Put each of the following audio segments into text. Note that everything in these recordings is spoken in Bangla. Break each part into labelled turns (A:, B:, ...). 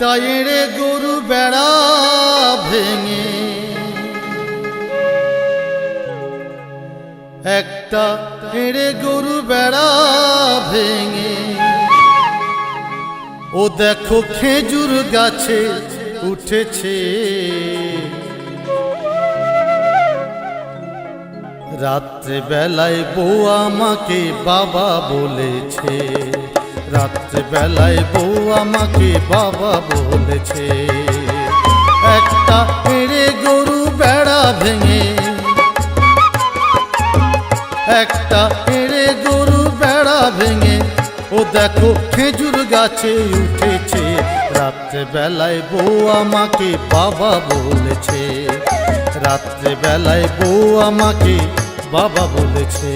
A: একটা এড়ে গরু বেড়া ভেঙে, একটা এড়ে গরু বেড়া ভেঙে, ও দেখো খেজুর গাছে উঠেছে। রাত্রে বেলায় বউ আমাকে বাবা বলেছে, রাত্রে বেলায় বউ আমাকে বাবা বলেছে। একটা এড়ে গরু বেড়া ভেঙে, একটা এড়ে গরু বেড়া ভেঙে, ও দেখো খেজুর গাছে উঠেছে। রাত্রে বেলায় বউ আমাকে বাবা বলেছে, রাত্রে বেলায় বউ আমাকে বাবা বলেছে।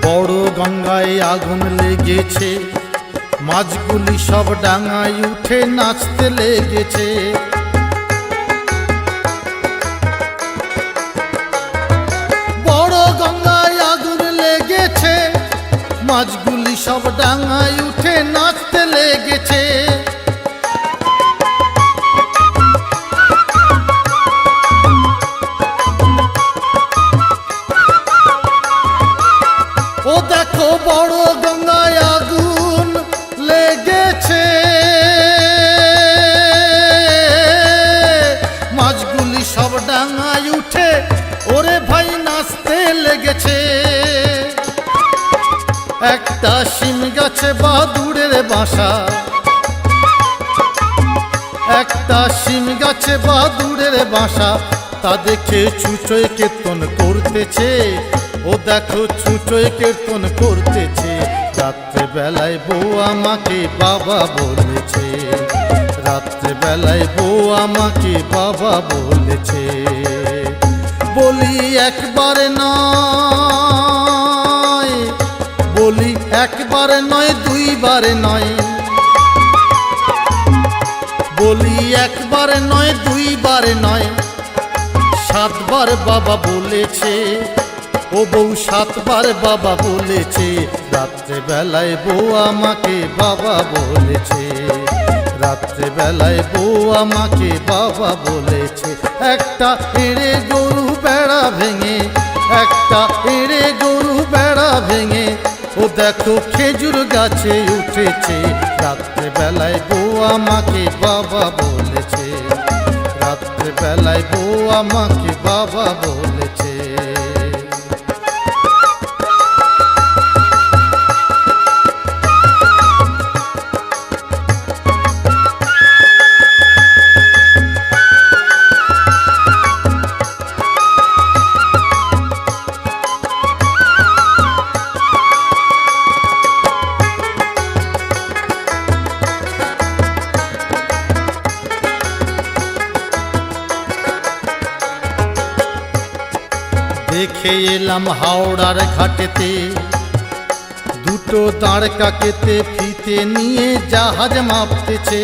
A: বড় গঙ্গায় আগুন লেগেছে, মাছগুলি সব ডাঙায় উঠে নাচতে লেগেছে। বড় গঙ্গায় আগুন লেগেছে, মাছগুলি সব ডাঙায় উঠে নাচতে লেগেছে। ও দেখো বড় গঙ্গায় আগুন লেগেছে, মাছগুলি সব ডাঙায় উঠে ওরে ভাই নাচতে লেগেছে। একটা শিম গাছে বাদুড়ের বাসা, একটা শিম গাছে বাদুড়ের বাসা, তা দেখে ছুঁচোয় কীর্তন করতেছে। ও দেখো ছুঁচোয় কীর্তন করতেছে। রাত্রে বেলায় বউ আমাকে বাবা বলেছে, রাত্রে বেলায় বউ আমাকে বাবা বলেছে। বলি একবার নয়, বলি একবার নয় দুইবার নয়, বলি একবার নয় দুইবার নয়, 7 বার বাবা বলেছে। ও বউ 7 বার বাবা বলেছে। রাত্রে বেলায় বউ আমাকে বাবা বলেছে, রাত্রে বেলায় বউ আমাকে বাবা বলেছে। একটা এড়ে গরু বেড়া ভেঙে, একটা এড়ে গরু বেড়া ভেঙে, ও দেখো খেজুর গাছে উঠেছে। রাত্রে বেলায় বউ আমাকে বাবা বলেছে, রাত্রে বেলায় বউ আমাকে বাবা বলেছে। দেখে এলাম হাওড়ার ঘাটেতে, দুটো দাঁড় কাকেতে ফিতে নিয়ে জাহাজ মাপতেছে।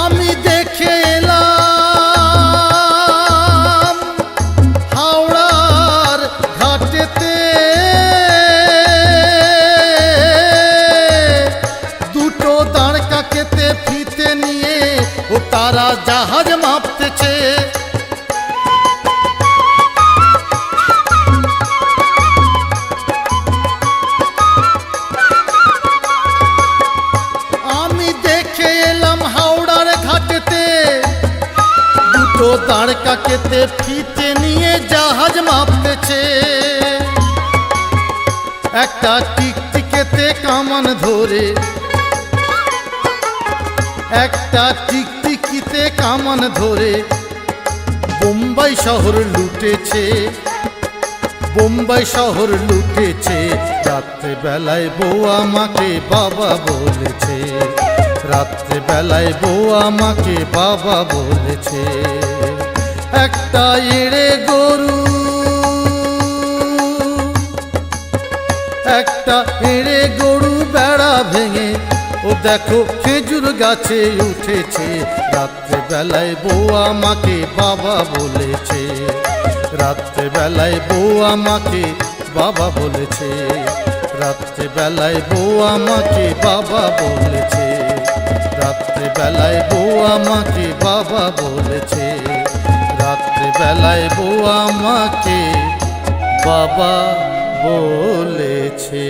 A: আমি দেখে এলাম হাওড়ার ঘাটেতে, দুটো দাঁড় কাকেতে ফিতে নিয়ে ও তারা জাহাজ মাপতেছে। আমি দেখে এলাম হাওড়ার ঘাটেতে, দুটো দাঁড় কাকেতে ফিতে নিয়ে জাহাজ মাপতেছে। একটা টিকটিকেতে কামান ধরে, একটা টিকটিকিতে কামান ধরে বোম্বাই শহর লুটেছে। বোম্বাই শহর লুটেছে, রাত্রে বেলায় বউ আমাকে বাবা বলেছে, রাত্রে বেলায় বউ আমাকে বাবা বলেছে। একটা এড়ে গরু, একটা এড়ে গরু বেড়া ভেঙে ও দেখো খেজুর গাছে উঠেছে, রাত্রে বেলায় বউ আমাকে বাবা বলেছে, রাত্রে বেলায় বউ আমাকে বাবা বলেছে, রাত্রে বেলায় বউ আমাকে বাবা বলেছে, রাত্রে বেলায় বউ আমাকে বাবা বলেছে, রাত্রে বেলায় বউ আমাকে বাবা বলেছে।